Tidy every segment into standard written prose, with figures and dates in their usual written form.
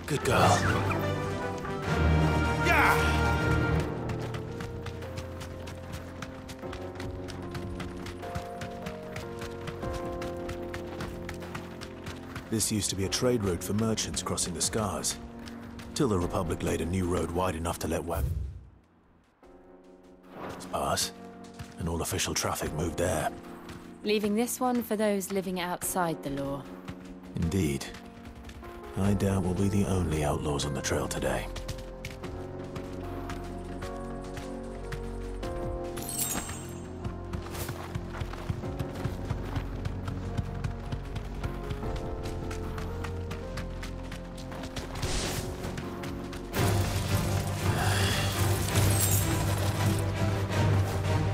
Good girl. This used to be a trade route for merchants crossing the Scars, till the Republic laid a new road wide enough to let wagons pass, and all official traffic moved there. Leaving this one for those living outside the law. Indeed. I doubt we'll be the only outlaws on the trail today.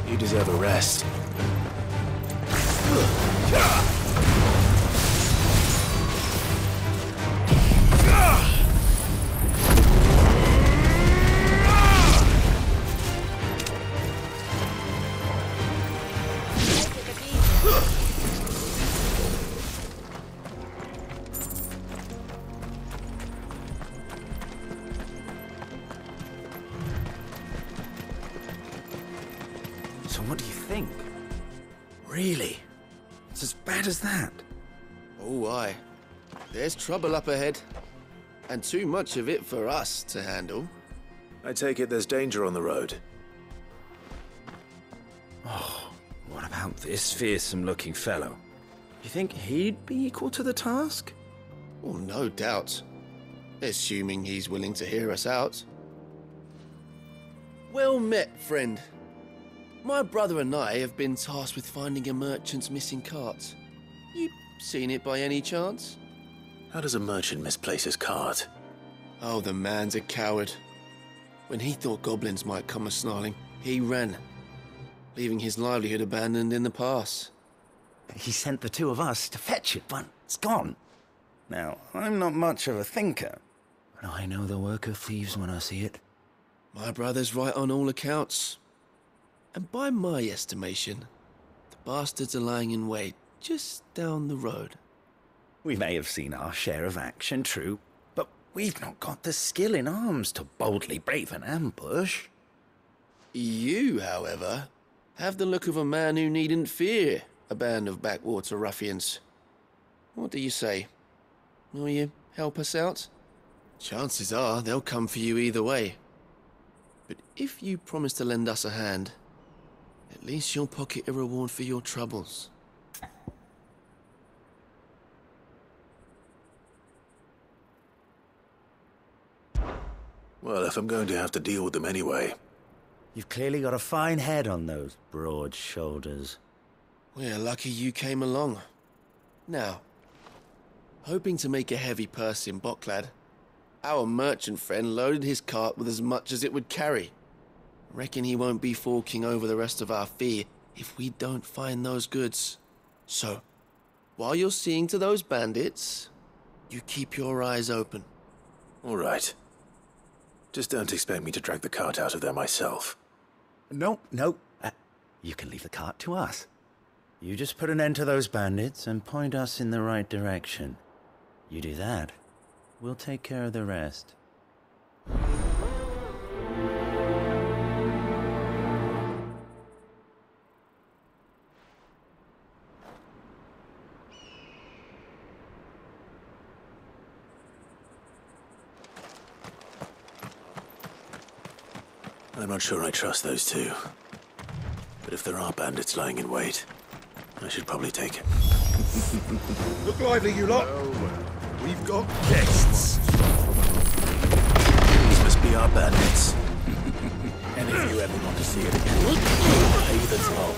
You deserve a rest. So what do you think? Really? It's as bad as that? Oh, aye. There's trouble up ahead. And too much of it for us to handle. I take it there's danger on the road. Oh, what about this fearsome-looking fellow? You think he'd be equal to the task? Well, no doubt. Assuming he's willing to hear us out. Well met, friend. My brother and I have been tasked with finding a merchant's missing cart. You seen it by any chance? How does a merchant misplace his cart? Oh, the man's a coward. When he thought goblins might come a-snarling, he ran, leaving his livelihood abandoned in the pass. He sent the two of us to fetch it, but it's gone. Now, I'm not much of a thinker, but I know the work of thieves when I see it. My brother's right on all accounts. And by my estimation, the bastards are lying in wait just down the road. We may have seen our share of action, true, but we've not got the skill in arms to boldly brave an ambush. You, however, have the look of a man who needn't fear a band of backwater ruffians. What do you say? Will you help us out? Chances are they'll come for you either way. But if you promise to lend us a hand, at least you'll pocket a reward for your troubles. Well, if I'm going to have to deal with them anyway. You've clearly got a fine head on those broad shoulders. We're lucky you came along. Now, hoping to make a heavy purse in Bocklad, our merchant friend loaded his cart with as much as it would carry. Reckon he won't be forking over the rest of our fee if we don't find those goods. So, while you're seeing to those bandits, you keep your eyes open. All right. Just don't expect me to drag the cart out of there myself. No. You can leave the cart to us. You just put an end to those bandits and point us in the right direction. You do that, we'll take care of the rest. I'm not sure I trust those two. But if there are bandits lying in wait, I should probably take it. Look lively, you lot. We've got guests. These must be our bandits. And if you ever want to see it again, pay the toll.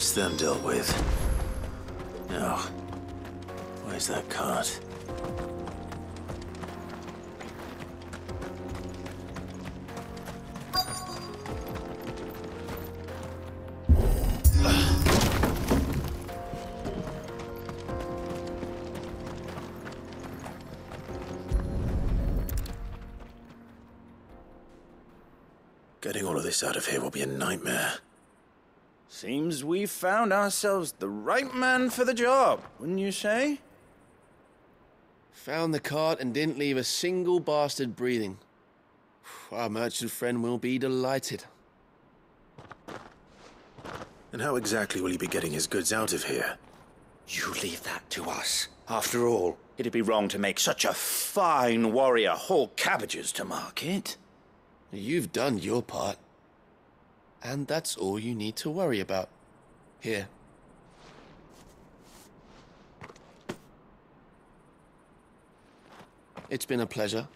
That's them dealt with. Now, where's that cart? Getting all of this out of here will be a nightmare. Seems we've found ourselves the right man for the job, wouldn't you say? Found the cart and didn't leave a single bastard breathing. Our merchant friend will be delighted. And how exactly will he be getting his goods out of here? You leave that to us. After all, it'd be wrong to make such a fine warrior haul cabbages to market. You've done your part. And that's all you need to worry about. Here. It's been a pleasure.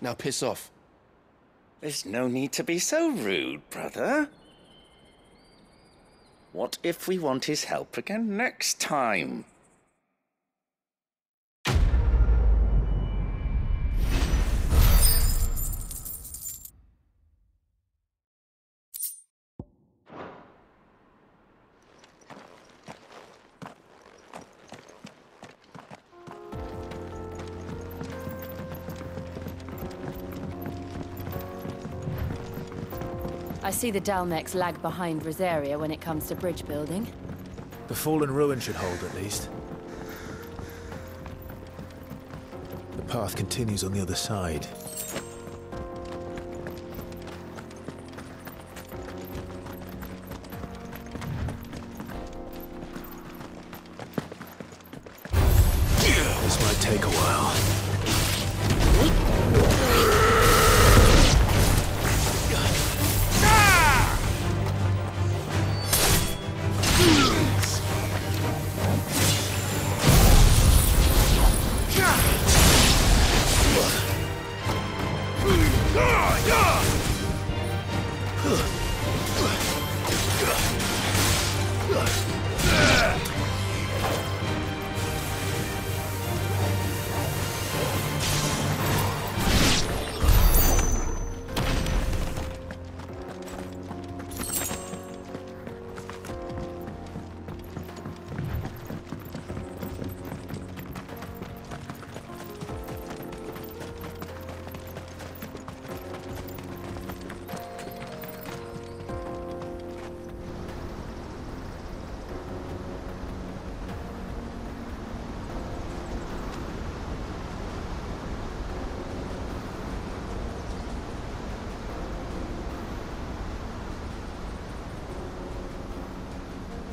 Now piss off. There's no need to be so rude, brother. What if we want his help again next time? I see the Dalmex lag behind Rosaria when it comes to bridge building. The fallen ruin should hold, at least. The path continues on the other side. This might take a while.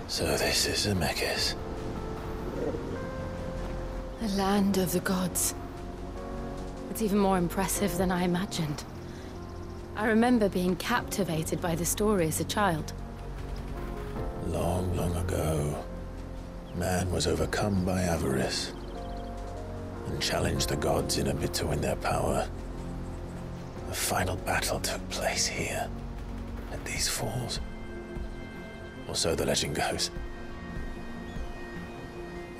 So this is Zemeckis. The land of the gods. It's even more impressive than I imagined. I remember being captivated by the story as a child. Long, long ago, man was overcome by avarice and challenged the gods in a bid to win their power. The final battle took place here, at these falls. Or so the legend goes.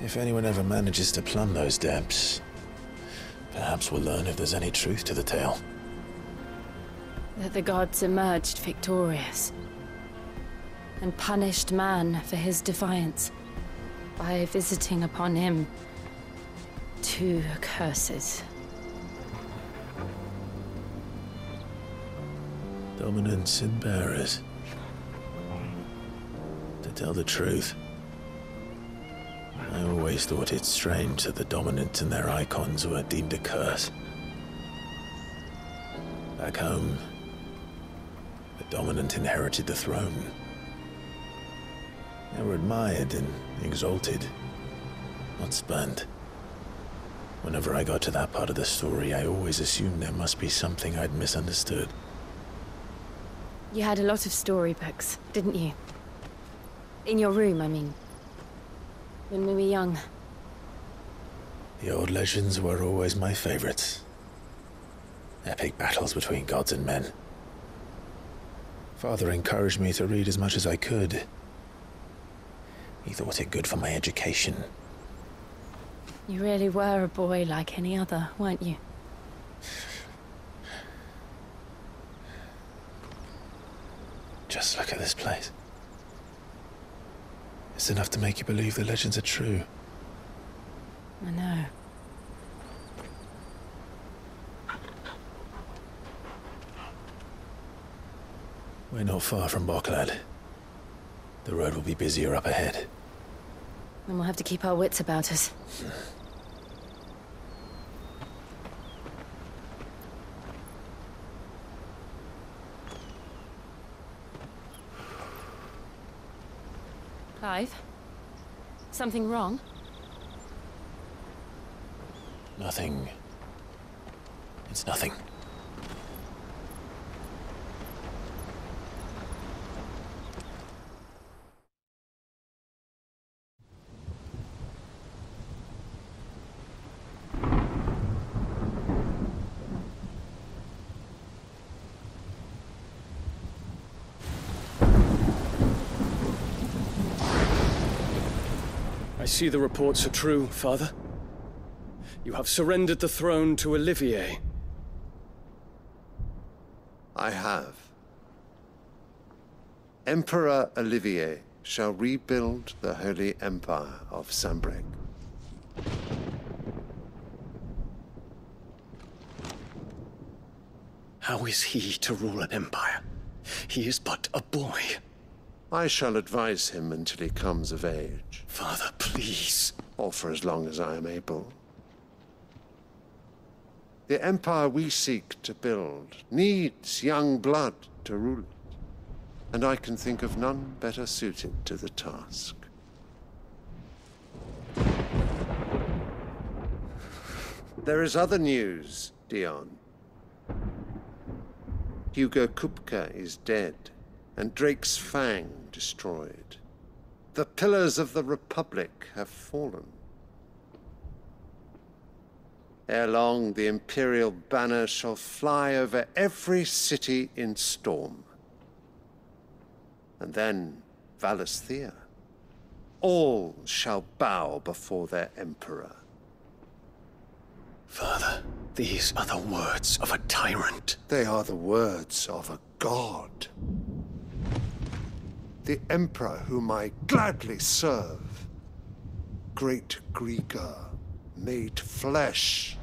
If anyone ever manages to plumb those depths, perhaps we'll learn if there's any truth to the tale. That the gods emerged victorious and punished man for his defiance by visiting upon him 2 curses. Dominants and bearers. To tell the truth, I always thought it strange that the dominants and their icons were deemed a curse. Back home, the dominant inherited the throne. They were admired and exalted, not spurned. Whenever I got to that part of the story, I always assumed there must be something I'd misunderstood. You had a lot of storybooks, didn't you? In your room, I mean. When we were young. The old legends were always my favorites. Epic battles between gods and men. Father encouraged me to read as much as I could. He thought it good for my education. You really were a boy like any other, weren't you? Just look at this place. It's enough to make you believe the legends are true. I know. We're not far from Boklad. The road will be busier up ahead. Then we'll have to keep our wits about us. Clive? Something wrong? Nothing. It's nothing. I see the reports are true, Father. You have surrendered the throne to Olivier. I have. Emperor Olivier shall rebuild the Holy Empire of Sanbreque. How is he to rule an empire? He is but a boy. I shall advise him until he comes of age, Father, please. or for as long as I am able. The empire we seek to build needs young blood to rule it, and I can think of none better suited to the task. There is other news, Dion. Hugo Kupka is dead, and Drake's Fang destroyed. The pillars of the Republic have fallen. Ere long, the Imperial banner shall fly over every city in Storm. And then Valisthea. All shall bow before their Emperor. Father, these are the words of a tyrant. They are the words of a god. The Emperor whom I gladly serve. Great Grieger, made flesh.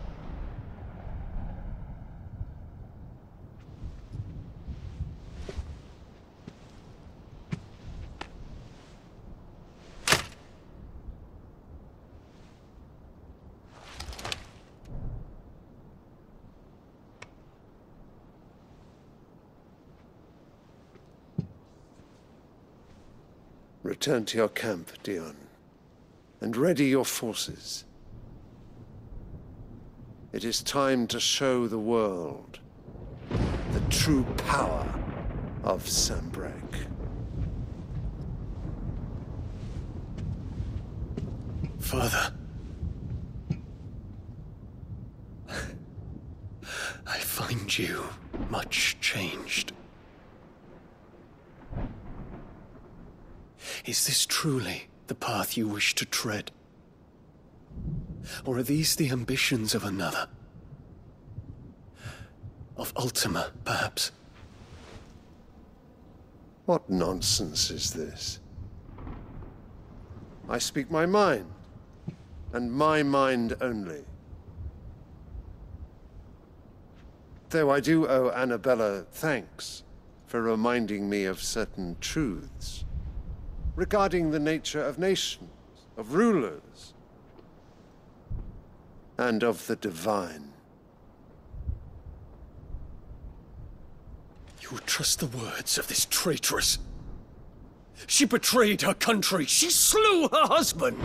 Return to your camp, Dion, and ready your forces. It is time to show the world the true power of Sanbreque. Father. I find you much changed. Is this truly the path you wish to tread? Or are these the ambitions of another? Of Ultima, perhaps? What nonsense is this? I speak my mind, and my mind only. Though I do owe Annabella thanks for reminding me of certain truths regarding the nature of nations, of rulers, and of the divine. You would trust the words of this traitress? She betrayed her country. She slew her husband.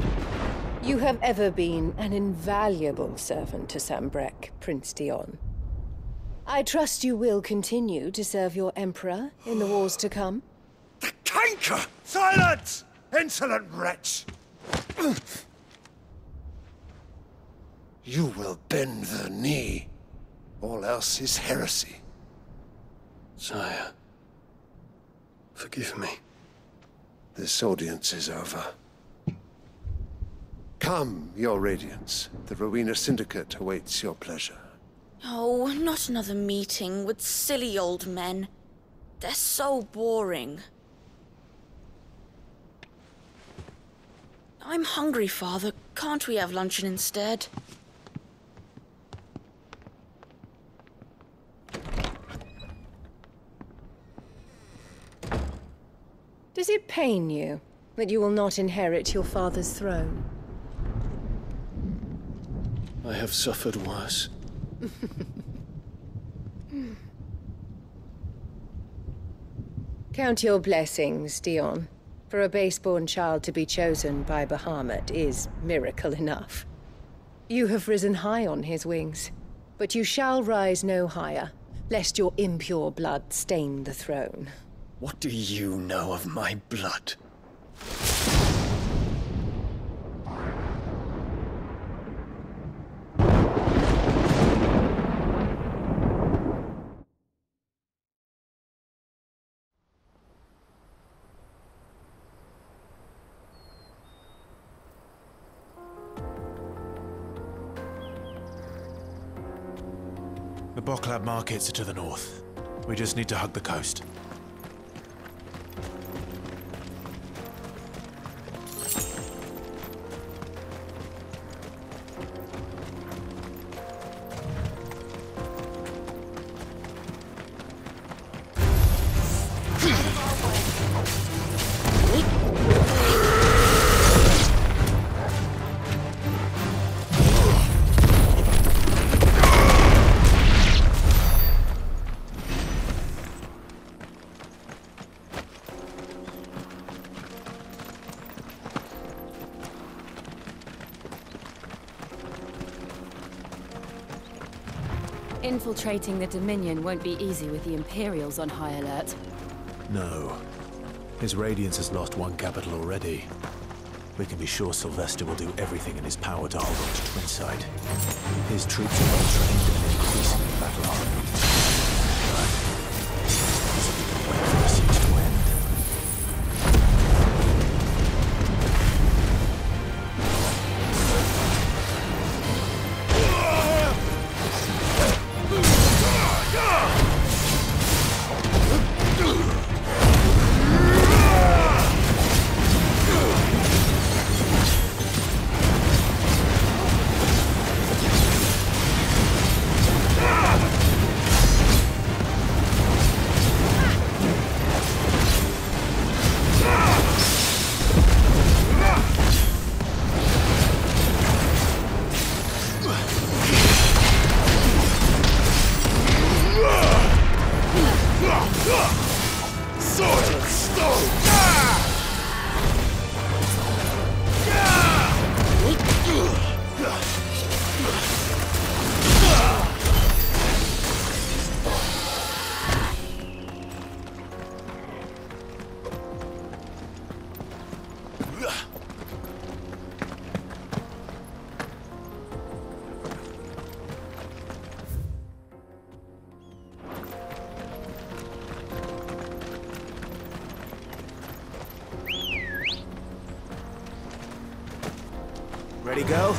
You have ever been an invaluable servant to Sanbreque, Prince Dion. I trust you will continue to serve your Emperor in the wars to come. The canker! Silence! Insolent wretch! You will bend the knee. All else is heresy. Sire, forgive me. This audience is over. Come, Your Radiance. The Rowena Syndicate awaits your pleasure. Oh, not another meeting with silly old men. They're so boring. I'm hungry, Father. Can't we have luncheon instead? Does it pain you that you will not inherit your father's throne? I have suffered worse. Count your blessings, Dion. For a base-born child to be chosen by Bahamut is miracle enough. You have risen high on his wings, but you shall rise no higher, lest your impure blood stain the throne. What do you know of my blood? The Boklab markets are to the north. We just need to hug the coast. Infiltrating the Dominion won't be easy with the Imperials on high alert. No. His Radiance has lost one capital already. We can be sure Sylvester will do everything in his power to hold on to Twinside. His troops are well trained and increasingly battle-hardened. But so we can wait for the siege to end. Ready, go?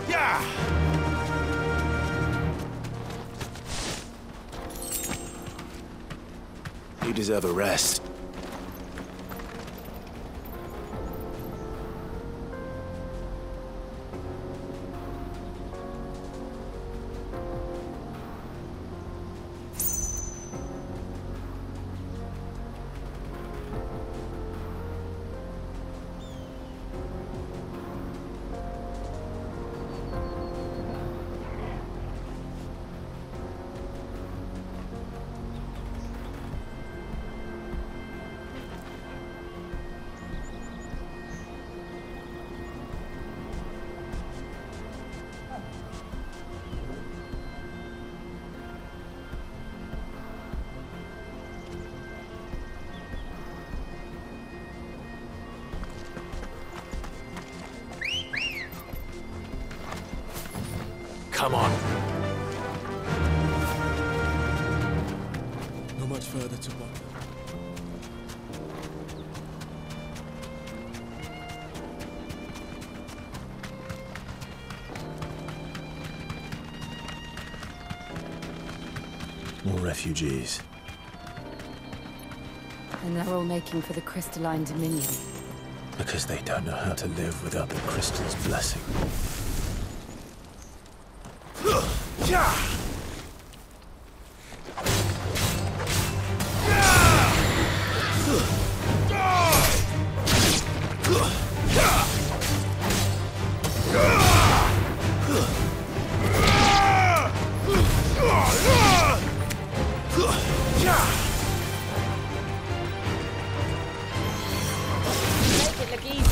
Yeah! You deserve a rest. Come on. Not much further to walk. More refugees. And they're all making for the crystalline dominion. Because they don't know how to live without the crystal's blessing. Make it look easy.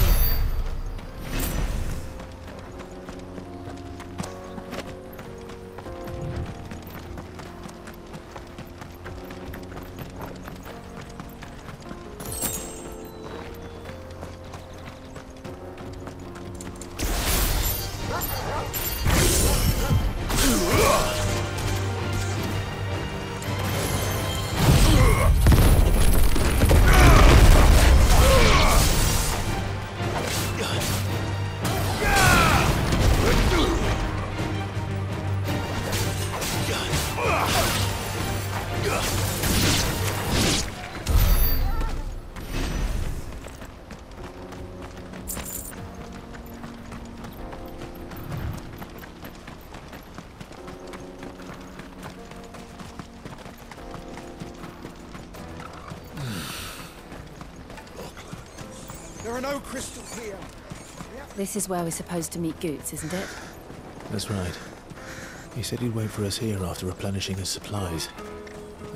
There are no crystals here. This is where we're supposed to meet Goots, isn't it? That's right. He said he'd wait for us here after replenishing his supplies.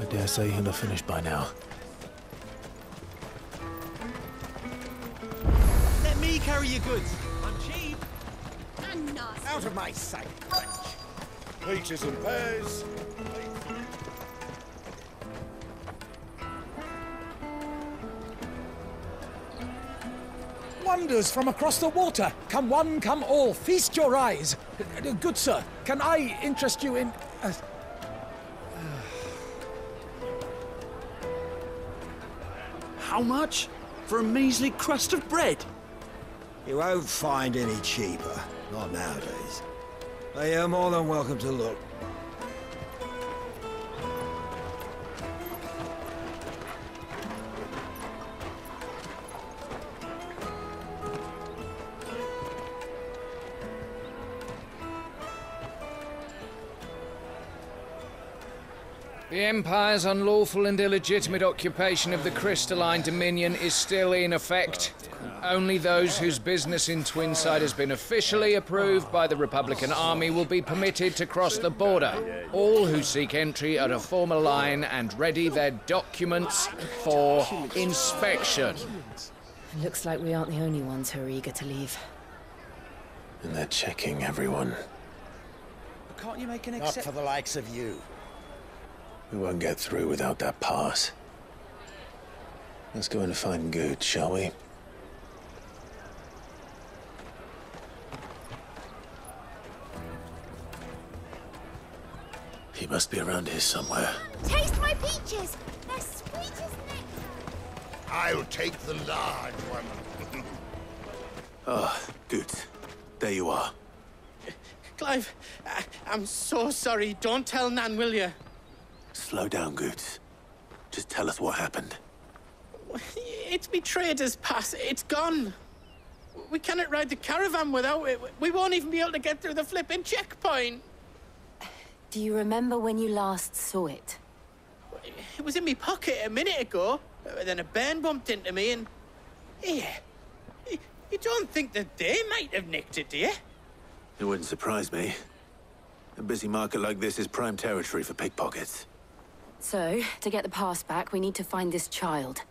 I dare say he'll have finished by now. Let me carry your goods. I'm cheap. And nasty. Out of my sight, French. Peaches and pears. Wonders from across the water. Come one, come all. Feast your eyes. Good sir, can I interest you in... How much? For a measly crust of bread? You won't find any cheaper. Not nowadays. But you're more than welcome to look. The Empire's unlawful and illegitimate occupation of the crystalline dominion is still in effect. Only those whose business in Twinside has been officially approved by the Republican Army will be permitted to cross the border. All who seek entry are to form a line and ready their documents for inspection. It looks like we aren't the only ones who are eager to leave. And they're checking everyone. Can't you make an Not for the likes of you. We won't get through without that pass. Let's go and find Good, shall we? He must be around here somewhere. Taste my peaches. They're sweet as nectar. I'll take the large one. Ah, Good. There you are. Clive, I'm so sorry. Don't tell Nan, will you? Slow down, Goots. Just tell us what happened. It's me trader's pass. It's gone. We cannot ride the caravan without it. We won't even be able to get through the flipping checkpoint. Do you remember when you last saw it? It was in my pocket a minute ago. Then a bairn bumped into me and... Yeah. You don't think that they might have nicked it, do you? It wouldn't surprise me. A busy market like this is prime territory for pickpockets. So, to get the pass back, we need to find this child.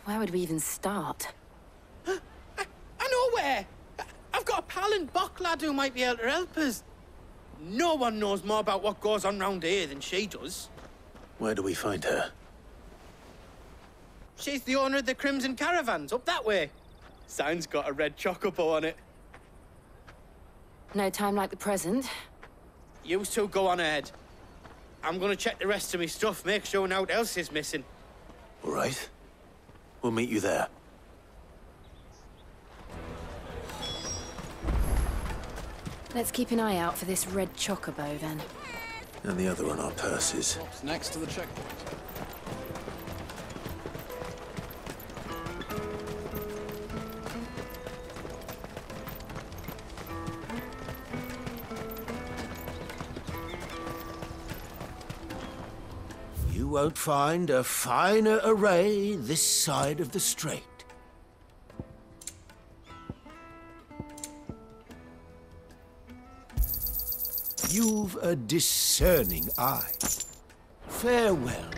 Where would we even start? I know where! I've got a pal in Bock lad who might be able to help us. No one knows more about what goes on round here than she does. Where do we find her? She's the owner of the Crimson Caravans, up that way. Sign's got a red chocobo on it. No time like the present. You two go on ahead. I'm gonna check the rest of my stuff, make sure no one else is missing. All right. We'll meet you there. Let's keep an eye out for this red chocobo, then. and the other on our purses. What's next to the checkpoint? You won't find a finer array this side of the strait. You've a discerning eye. Farewell.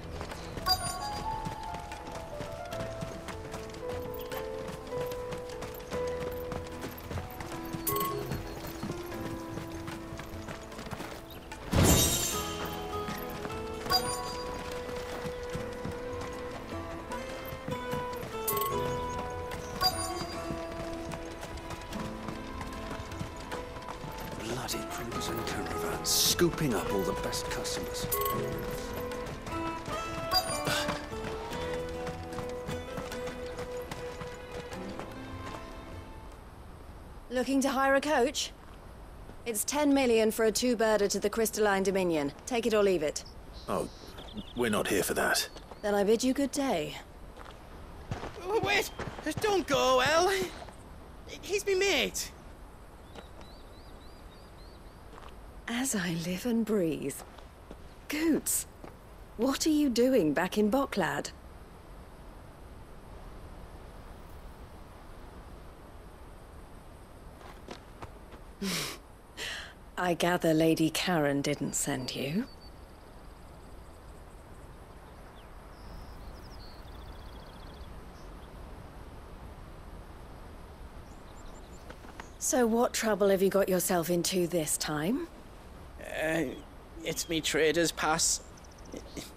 Bloody cruisers and caravans, scooping up all the best customers. Looking to hire a coach? It's 10 million for a two-birder to the Crystalline Dominion. Take it or leave it. Oh, we're not here for that. Then I bid you good day. Oh, wait! Don't go, El. He's me mate. As I live and breathe. Goots, what are you doing back in Bocklad? I gather Lady Karen didn't send you. So what trouble have you got yourself into this time? It's me trader's pass.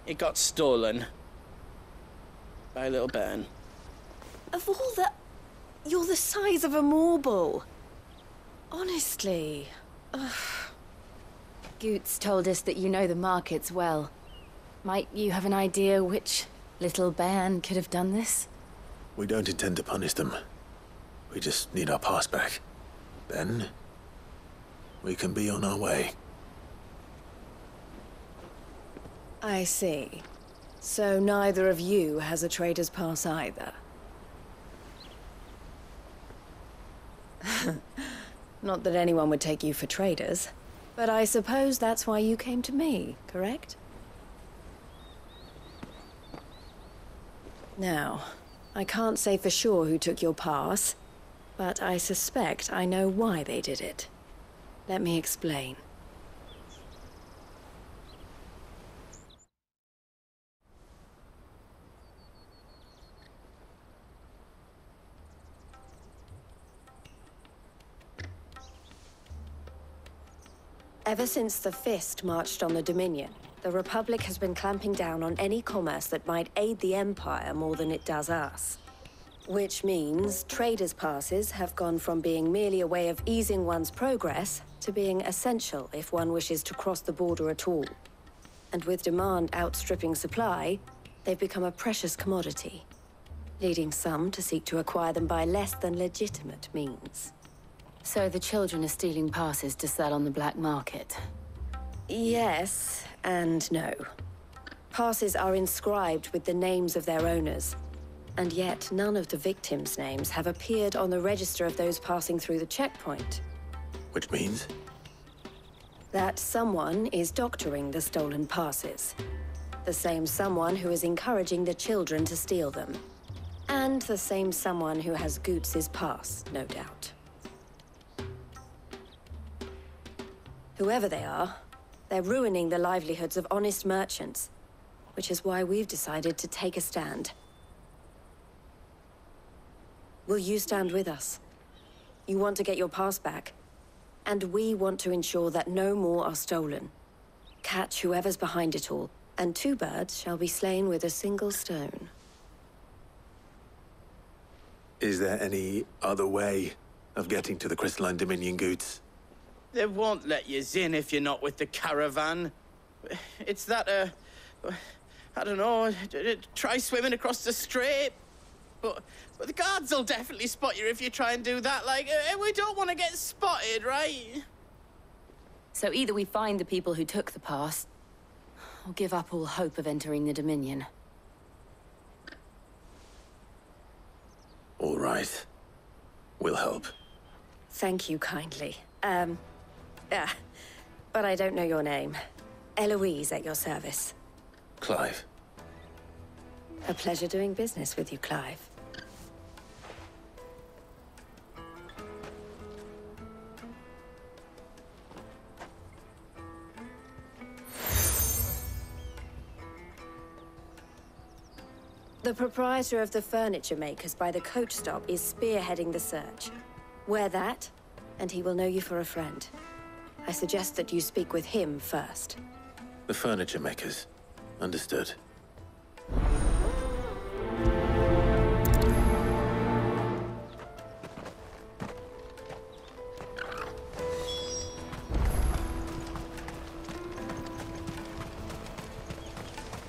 It got stolen. By a little bairn. Of all the... You're the size of a marble. Honestly. Ugh. Goots told us that you know the markets well. Might you have an idea which little bairn could have done this? We don't intend to punish them. We just need our pass back. Then, we can be on our way. I see. So neither of you has a trader's pass either. Not that anyone would take you for traders, but I suppose that's why you came to me, correct? Now, I can't say for sure who took your pass, but I suspect I know why they did it. Let me explain. Ever since the Fist marched on the Dominion, the Republic has been clamping down on any commerce that might aid the Empire more than it does us. Which means traders' passes have gone from being merely a way of easing one's progress to being essential if one wishes to cross the border at all. And with demand outstripping supply, they've become a precious commodity, leading some to seek to acquire them by less than legitimate means. So the children are stealing passes to sell on the black market? Yes, and no. Passes are inscribed with the names of their owners, and yet none of the victims' names have appeared on the register of those passing through the checkpoint. Which means? That someone is doctoring the stolen passes. The same someone who is encouraging the children to steal them. And the same someone who has Goots' pass, no doubt. Whoever they are, they're ruining the livelihoods of honest merchants, which is why we've decided to take a stand. Will you stand with us? You want to get your pass back, and we want to ensure that no more are stolen. Catch whoever's behind it all, and two birds shall be slain with a single stone. Is there any other way of getting to the Crystalline Dominion, Goots? They won't let you in if you're not with the caravan. It's that, I don't know, try swimming across the strait. But the guards will definitely spot you if you try and do that. Like, we don't want to get spotted, right? So either we find the people who took the pass, or give up all hope of entering the Dominion. All right. We'll help. Thank you kindly. But I don't know your name. Eloise at your service. Clive. A pleasure doing business with you, Clive. The proprietor of the furniture makers by the coach stop is spearheading the search. Wear that, and he will know you for a friend. I suggest that you speak with him first. The furniture makers. Understood.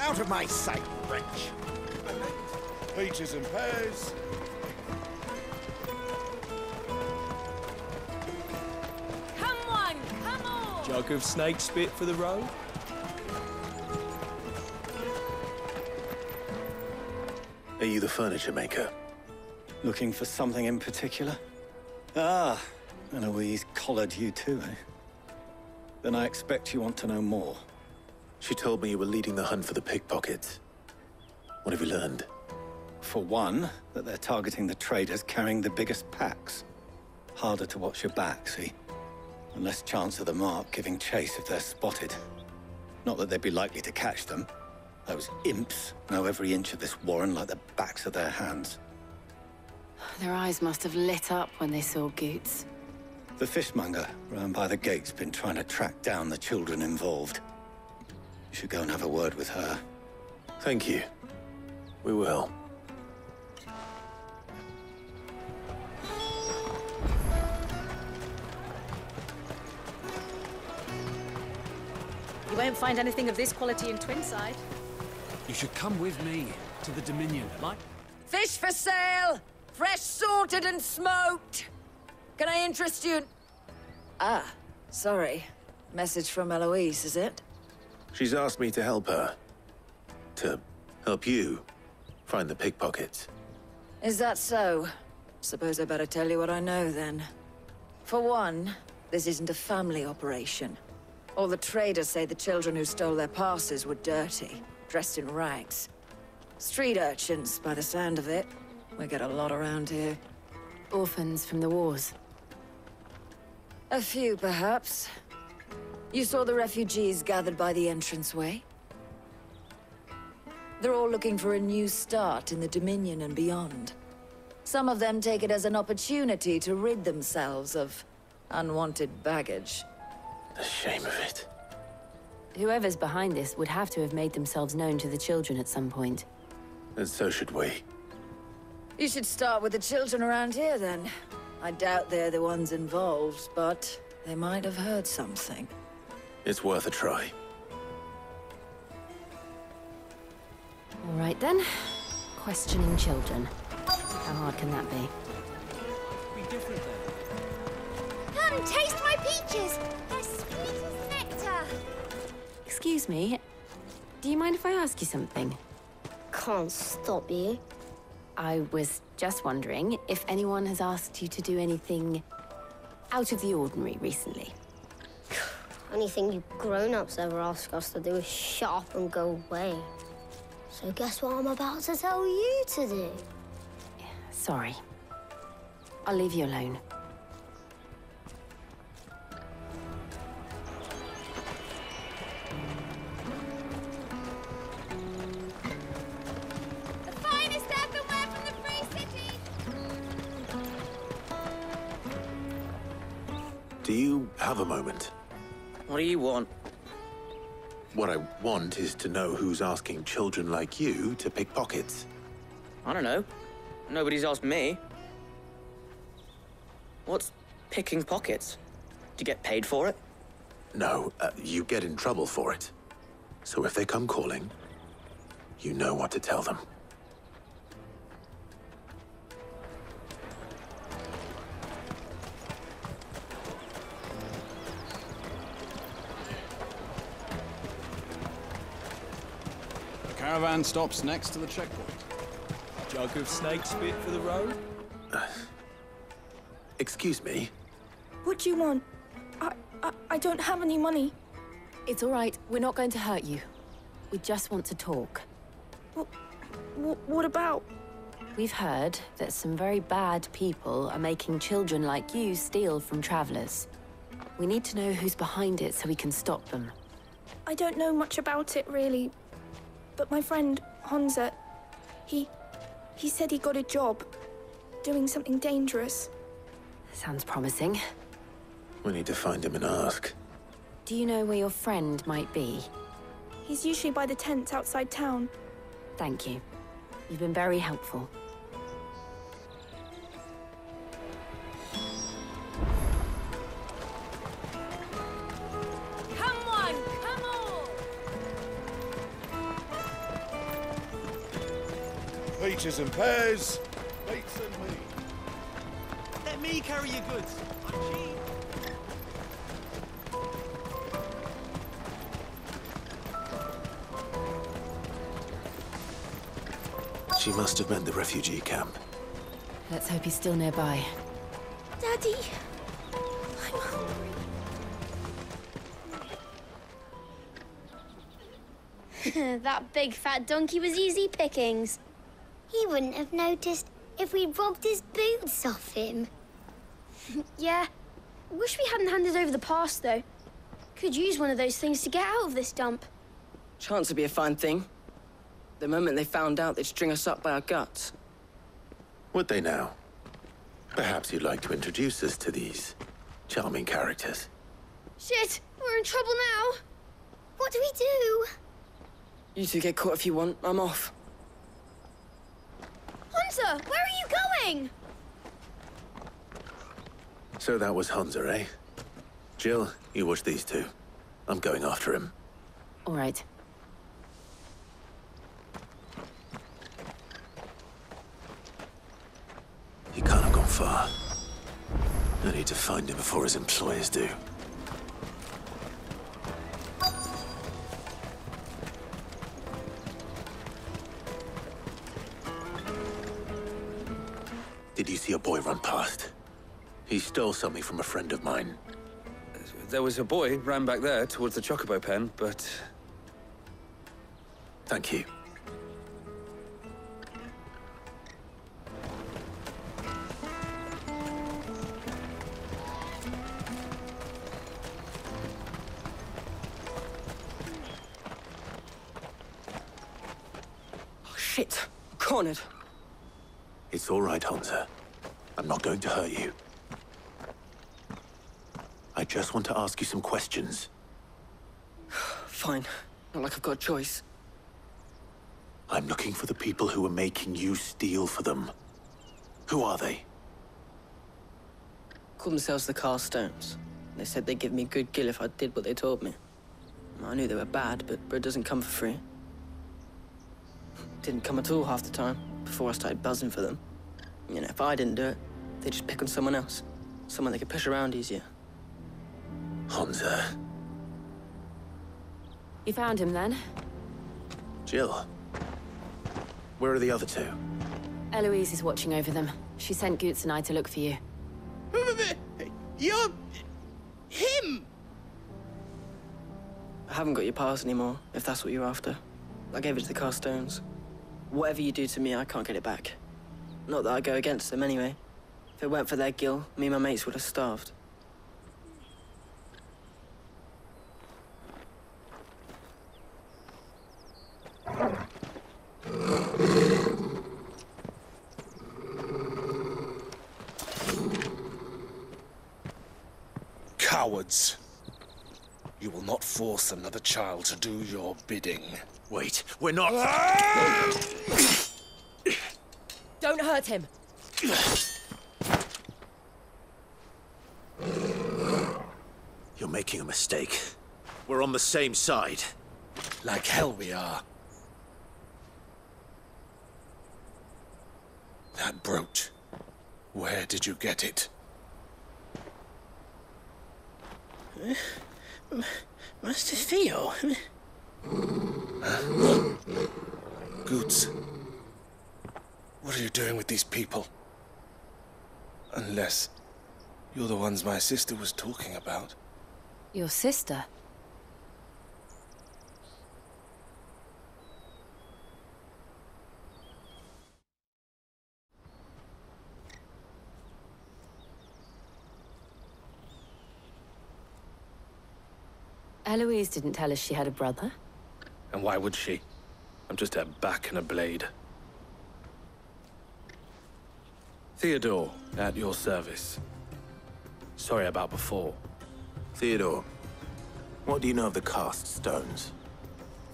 Out of my sight, wretch! Peaches and pears. Come on, come on! Jug of snake spit for the road? Are you the furniture maker? Looking for something in particular? Ah, Eloise collared you too, eh? Then I expect you want to know more. She told me you were leading the hunt for the pickpockets. What have you learned? For one, that they're targeting the traders carrying the biggest packs. Harder to watch your back, see? And less chance of the mark giving chase if they're spotted. Not that they'd be likely to catch them. Those imps know every inch of this warren like the backs of their hands. Their eyes must have lit up when they saw Goots. The fishmonger round by the gate's been trying to track down the children involved. You should go and have a word with her. Thank you. We will. You won't find anything of this quality in Twinside. You should come with me to the Dominion, like... Fish for sale! Fresh sorted and smoked! Can I interest you in... Ah, sorry. Message from Eloise, is it? She's asked me to help her. To help you find the pickpockets. Is that so? Suppose I better tell you what I know, then. For one, this isn't a family operation. All the traders say the children who stole their passes were dirty, dressed in rags. Street urchins, by the sound of it. We get a lot around here. Orphans from the wars. A few, perhaps. You saw the refugees gathered by the entranceway? They're all looking for a new start in the Dominion and beyond. Some of them take it as an opportunity to rid themselves of unwanted baggage. The shame of it. Whoever's behind this would have to have made themselves known to the children at some point. And so should we. You should start with the children around here, then. I doubt they're the ones involved, but they might have heard something. It's worth a try. All right, then. Questioning children. How hard can that be? Come, taste my peaches! They're sweet as nectar! Excuse me, do you mind if I ask you something? Can't stop you. I was just wondering if anyone has asked you to do anything out of the ordinary recently. Anything you grown-ups ever ask us to do is shut up and go away. So guess what I'm about to tell you to do? Sorry. I'll leave you alone. The finest earthenware from the Free City! Do you have a moment? What do you want? What I want is to know who's asking children like you to pick pockets. I don't know. Nobody's asked me. What's picking pockets? Do you get paid for it? No, you get in trouble for it. So if they come calling, you know what to tell them. Caravan stops next to the checkpoint. Jug of snake spit for the road? Excuse me? What do you want? I don't have any money. It's all right. We're not going to hurt you. We just want to talk. What about? We've heard that some very bad people are making children like you steal from travelers. We need to know who's behind it so we can stop them. I don't know much about it, really. But my friend, Honza, he said he got a job doing something dangerous. Sounds promising. We need to find him and ask. Do you know where your friend might be? He's usually by the tents outside town. Thank you. You've been very helpful. Come on! Come on! Peaches and pears, meats and meat. Let me carry your goods. I'm cheap. She must have meant the refugee camp. Let's hope he's still nearby. Daddy! I'm hungry. That big fat donkey was easy pickings. He wouldn't have noticed if we'd robbed his boots off him. Yeah. Wish we hadn't handed over the pass, though. Could use one of those things to get out of this dump. Chance would be a fine thing. The moment they found out, they'd string us up by our guts. Would they now? Perhaps you'd like to introduce us to these charming characters. Shit! We're in trouble now! What do we do? You two get caught if you want. I'm off. Hunter! Where are you going? So that was Hunter, eh? Jill, you watch these two. I'm going after him. All right. He can't have gone far. I need to find him before his employers do. Did you see a boy run past? He stole something from a friend of mine. There was a boy ran back there towards the Chocobo pen, but... Thank you. Oh, shit. I'm cornered. It's all right, Hunter. I'm not going to hurt you. I just want to ask you some questions. Fine. Not like I've got a choice. I'm looking for the people who are making you steal for them. Who are they? Call themselves the Carstones. They said they'd give me good gill if I did what they told me. I knew they were bad, but bread doesn't come for free. Didn't come at all half the time, before I started buzzing for them. You know, if I didn't do it, they'd just pick on someone else. Someone they could push around easier. Hunter. You found him, then? Jill. Where are the other two? Eloise is watching over them. She sent Goots and I to look for you. You're... him! I haven't got your pass anymore, if that's what you're after. I gave it to the Carstones. Whatever you do to me, I can't get it back. Not that I go against them anyway. If it weren't for their gill, me and my mates would have starved. Cowards. You will not force another child to do your bidding. Wait, we're not... Don't hurt him. You're making a mistake. We're on the same side. Like hell we are. That brooch. Where did you get it? Master Theo. Goots. What are you doing with these people? Unless you're the ones my sister was talking about. Your sister? Eloise didn't tell us she had a brother. And why would she? I'm just a back and a blade. Theodore, at your service. Sorry about before. Theodore, what do you know of the cast stones?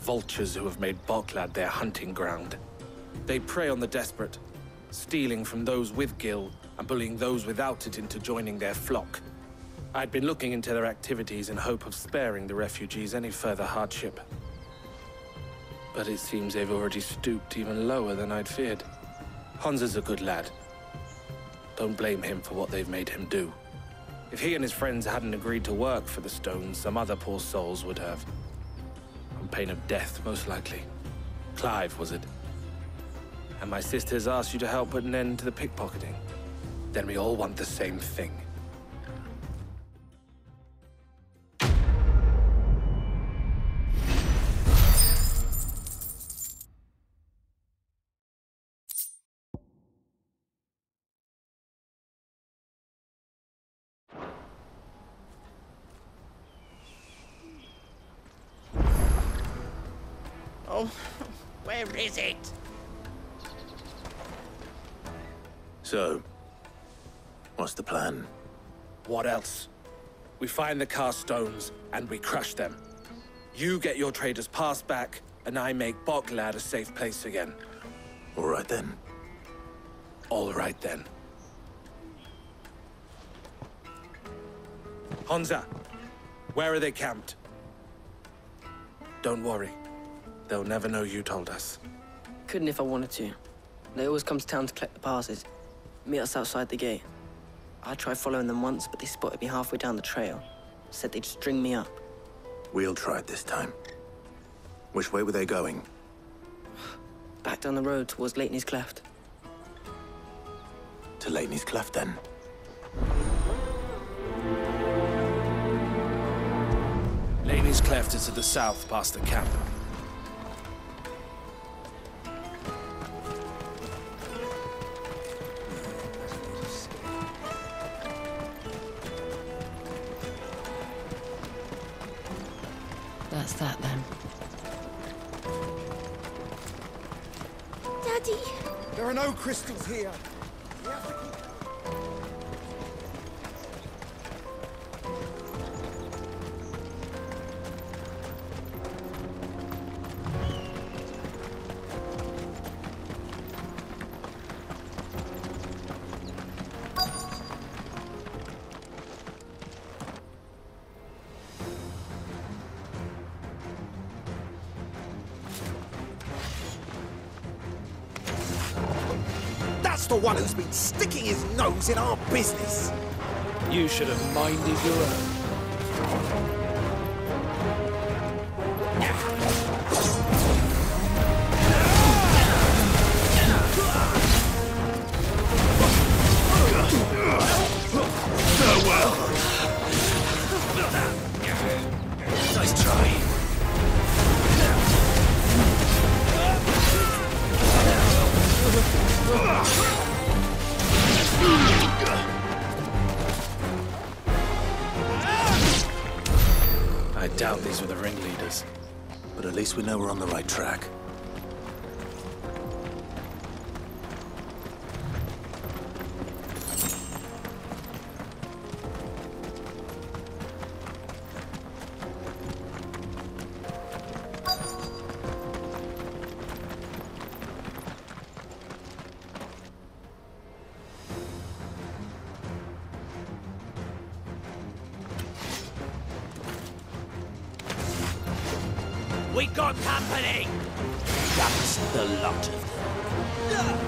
Vultures who have made Boklad their hunting ground. They prey on the desperate, stealing from those with gil and bullying those without it into joining their flock. I'd been looking into their activities in hope of sparing the refugees any further hardship. But it seems they've already stooped even lower than I'd feared. Hansa's a good lad. Don't blame him for what they've made him do. If he and his friends hadn't agreed to work for the stones, some other poor souls would have. On pain of death, most likely. Clive, was it? And my sisters asked you to help put an end to the pickpocketing. Then we all want the same thing. Oh, where is it? So, what's the plan? What else? We find the cast stones, and we crush them. You get your trader's pass back, and I make Boklad a safe place again. All right then. All right then. Hansa, where are they camped? Don't worry. They'll never know you told us. Couldn't if I wanted to. They always come to town to collect the passes. Meet us outside the gate. I tried following them once, but they spotted me halfway down the trail. Said they'd string me up. We'll try it this time. Which way were they going? Back down the road towards Leitney's Cleft. To Leitney's Cleft, then? Leitney's Cleft is to the south, past the camp. That's that, then. Daddy! There are no crystals here. We have to keep... That's the one who's been sticking his nose in our business. You should have minded your own. Farewell. Nice try. I doubt these were the ringleaders. But at least we know we're on the right track. We got company! That's the lot of them.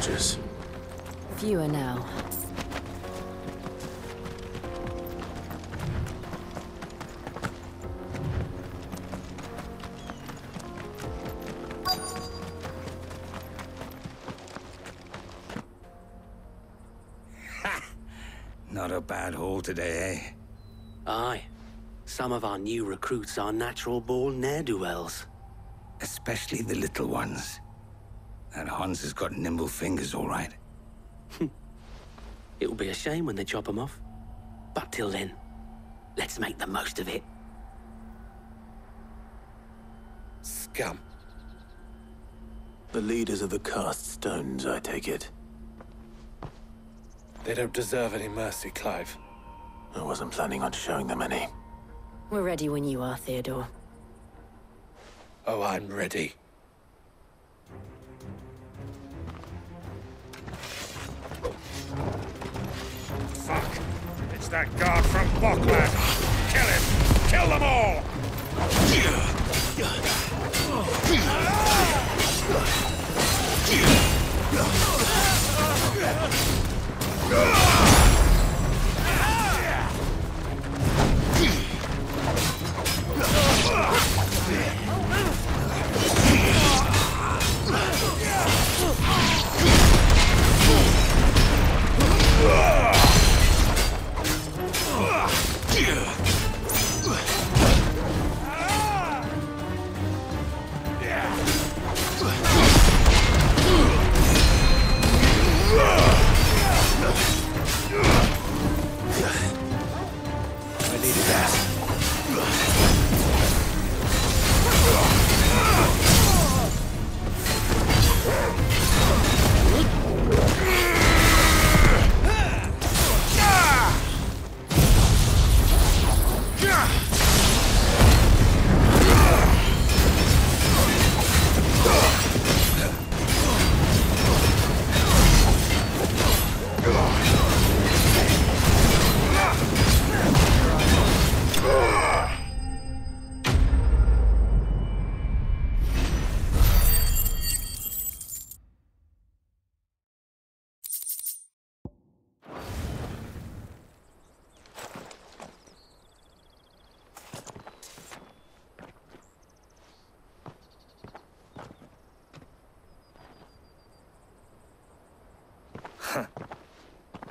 soldiers? Fewer now. Not a bad haul today, eh? Aye. Some of our new recruits are natural-born ne'er-do-wells. Especially the little ones. That Hans has got nimble fingers, all right. It'll be a shame when they chop them off. But till then, let's make the most of it. Scum. The leaders of the cast stones, I take it. They don't deserve any mercy, Clive. I wasn't planning on showing them any. We're ready when you are, Theodore. Oh, I'm ready. Fuck! It's that guard from Bocklad! Kill him! Kill them all!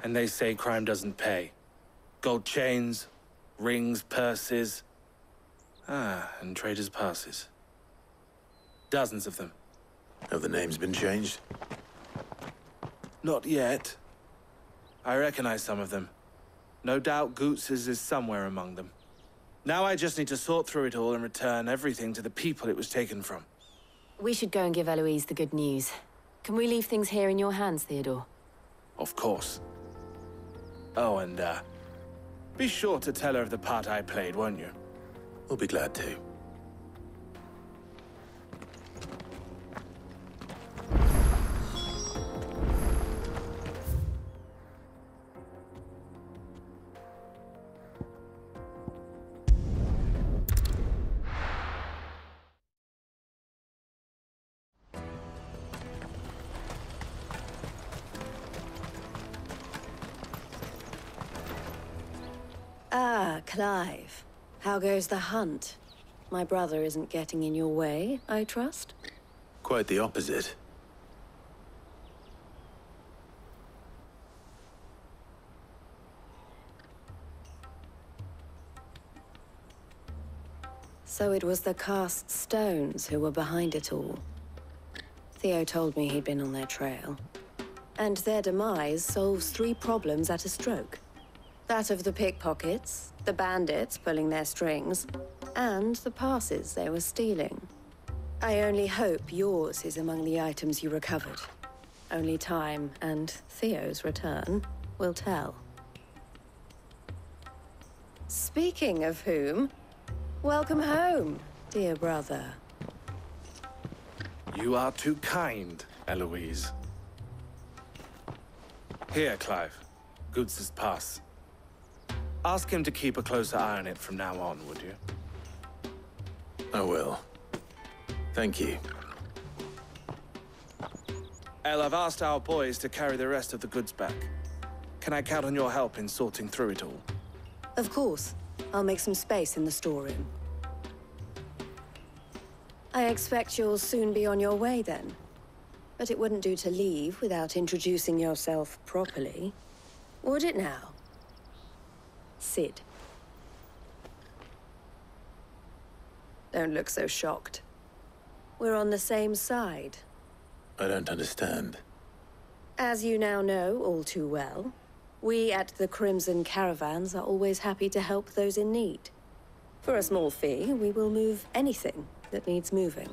And they say crime doesn't pay. Gold chains, rings, purses. And traders' passes. Dozens of them. Have the names been changed? Not yet. I recognize some of them. No doubt Goots's is somewhere among them. Now I just need to sort through it all and return everything to the people it was taken from. We should go and give Eloise the good news. Can we leave things here in your hands, Theodore? Of course. Oh, and, be sure to tell her of the part I played, won't you? We'll be glad to. Ah, Clive. How goes the hunt? My brother isn't getting in your way, I trust? Quite the opposite. So it was the cast stones who were behind it all. Theo told me he'd been on their trail. And their demise solves 3 problems at a stroke. That of the pickpockets, the bandits pulling their strings, and the passes they were stealing. I only hope yours is among the items you recovered. Only time and Theo's return will tell. Speaking of whom, welcome home, dear brother. You are too kind, Eloise. Here, Clive. Goots's pass. Ask him to keep a closer eye on it from now on, would you? I will. Thank you. El, I've asked our boys to carry the rest of the goods back. Can I count on your help in sorting through it all? Of course. I'll make some space in the storeroom. I expect you'll soon be on your way then. But it wouldn't do to leave without introducing yourself properly. Would it now? Sid. Don't look so shocked. We're on the same side. I don't understand. As you now know all too well, we at the Crimson Caravans are always happy to help those in need. For a small fee, we will move anything that needs moving.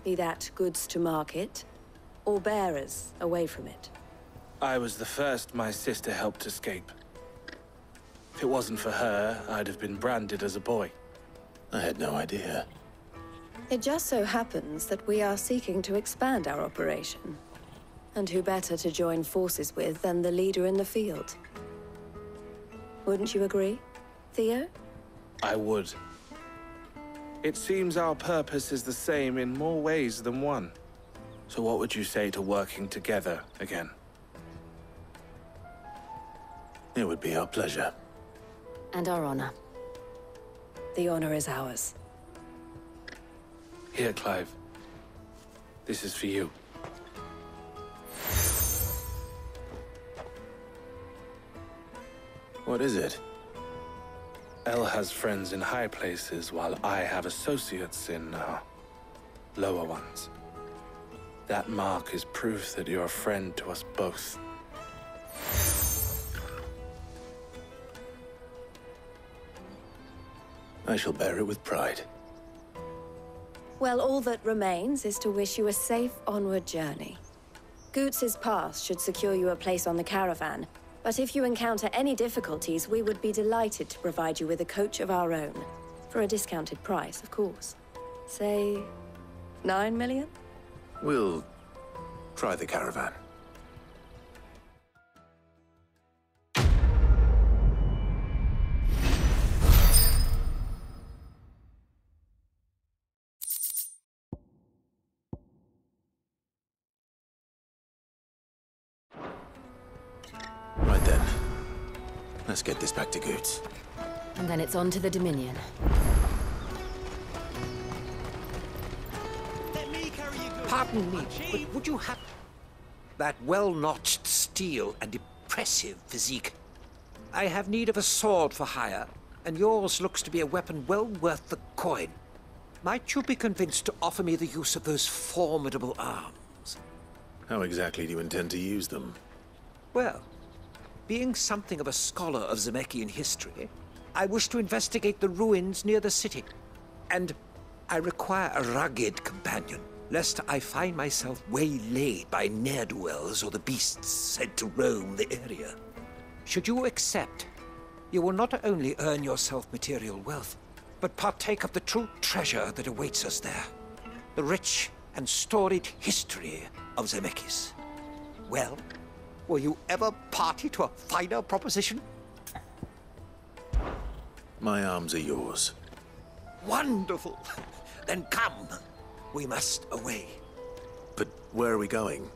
Be that goods to market, or bearers away from it. I was the first my sister helped escape. If it wasn't for her, I'd have been branded as a boy. I had no idea. It just so happens that we are seeking to expand our operation. And who better to join forces with than the leader in the field? Wouldn't you agree, Theo? I would. It seems our purpose is the same in more ways than one. So what would you say to working together again? It would be our pleasure. And our honor. The honor is ours. Here, Clive. This is for you. What is it? El has friends in high places, while I have associates in, lower ones. That mark is proof that you're a friend to us both. I shall bear it with pride. Well, all that remains is to wish you a safe onward journey. Goots's pass should secure you a place on the caravan, but if you encounter any difficulties, we would be delighted to provide you with a coach of our own. For a discounted price, of course. Say, 9 million? We'll try the caravan. Right then. Let's get this back to Goots. And then it's on to the Dominion. Pardon me, but would you have that well-notched steel and impressive physique? I have need of a sword for hire, and yours looks to be a weapon well worth the coin. Might you be convinced to offer me the use of those formidable arms? How exactly do you intend to use them? Well, being something of a scholar of Zemeckis history, I wish to investigate the ruins near the city. And I require a rugged companion, lest I find myself waylaid by ne'er-do-wells or the beasts said to roam the area. Should you accept, you will not only earn yourself material wealth, but partake of the true treasure that awaits us there. The rich and storied history of Zemeckis. Well, were you ever party to a finer proposition? My arms are yours. Wonderful! Then come. We must away. But where are we going?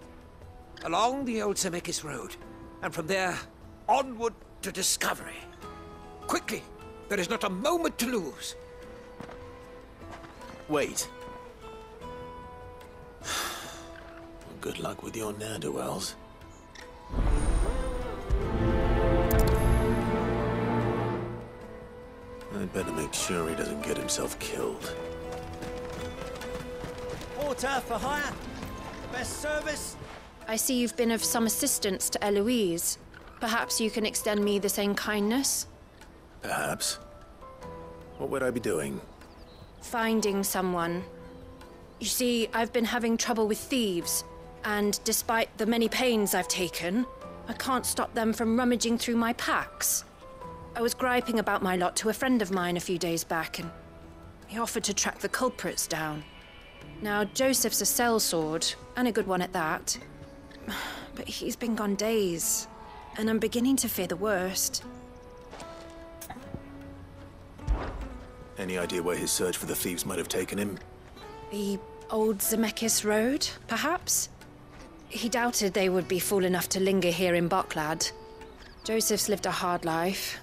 Along the old Zemeckis Road, and from there, onward to discovery. Quickly! There is not a moment to lose. Wait. Good luck with your ne'er-do-wells. I'd better make sure he doesn't get himself killed. Porter for hire. Best service. I see you've been of some assistance to Eloise. Perhaps you can extend me the same kindness? Perhaps. What would I be doing? Finding someone. You see, I've been having trouble with thieves, and despite the many pains I've taken, I can't stop them from rummaging through my packs. I was griping about my lot to a friend of mine a few days back, and he offered to track the culprits down. Now, Joseph's a sellsword, and a good one at that. But he's been gone days, and I'm beginning to fear the worst. Any idea where his search for the thieves might have taken him? The old Zemeckis Road, perhaps? He doubted they would be fool enough to linger here in Boklad. Joseph's lived a hard life.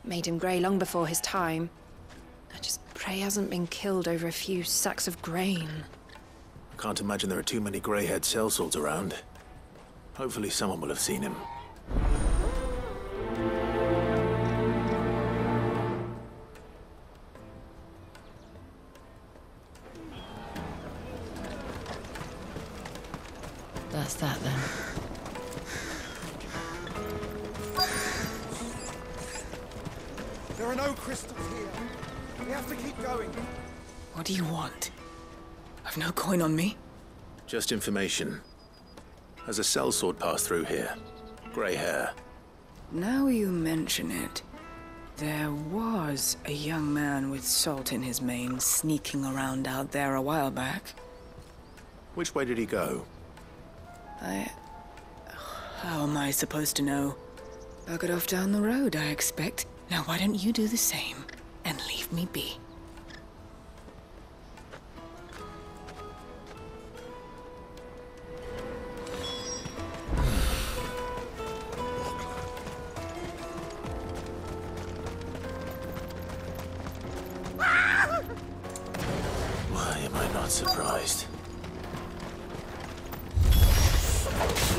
Made him grey long before his time. I just pray he hasn't been killed over a few sacks of grain. I can't imagine there are too many grey-haired sellswords around. Hopefully someone will have seen him. That's that then. There are no crystals here. We have to keep going. What do you want? I've no coin on me. Just information. Has a sellsword passed through here? Grey hair. Now you mention it, there was a young man with salt in his mane sneaking around out there a while back. Which way did he go? How am I supposed to know? Buggered off down the road, I expect. Now why don't you do the same and leave me be? Why am I not surprised?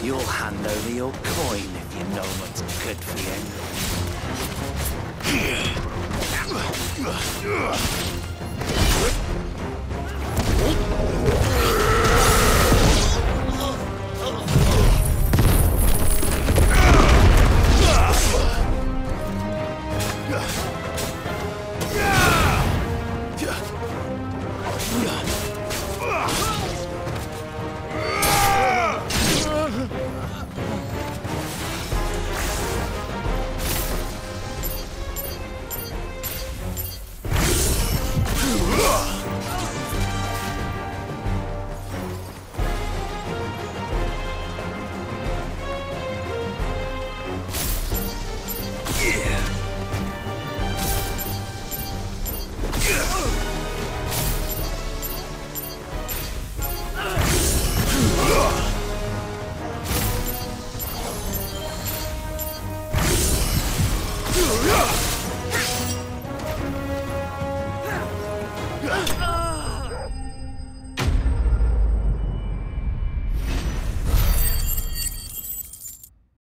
You'll hand over your coin if you know what's good for you.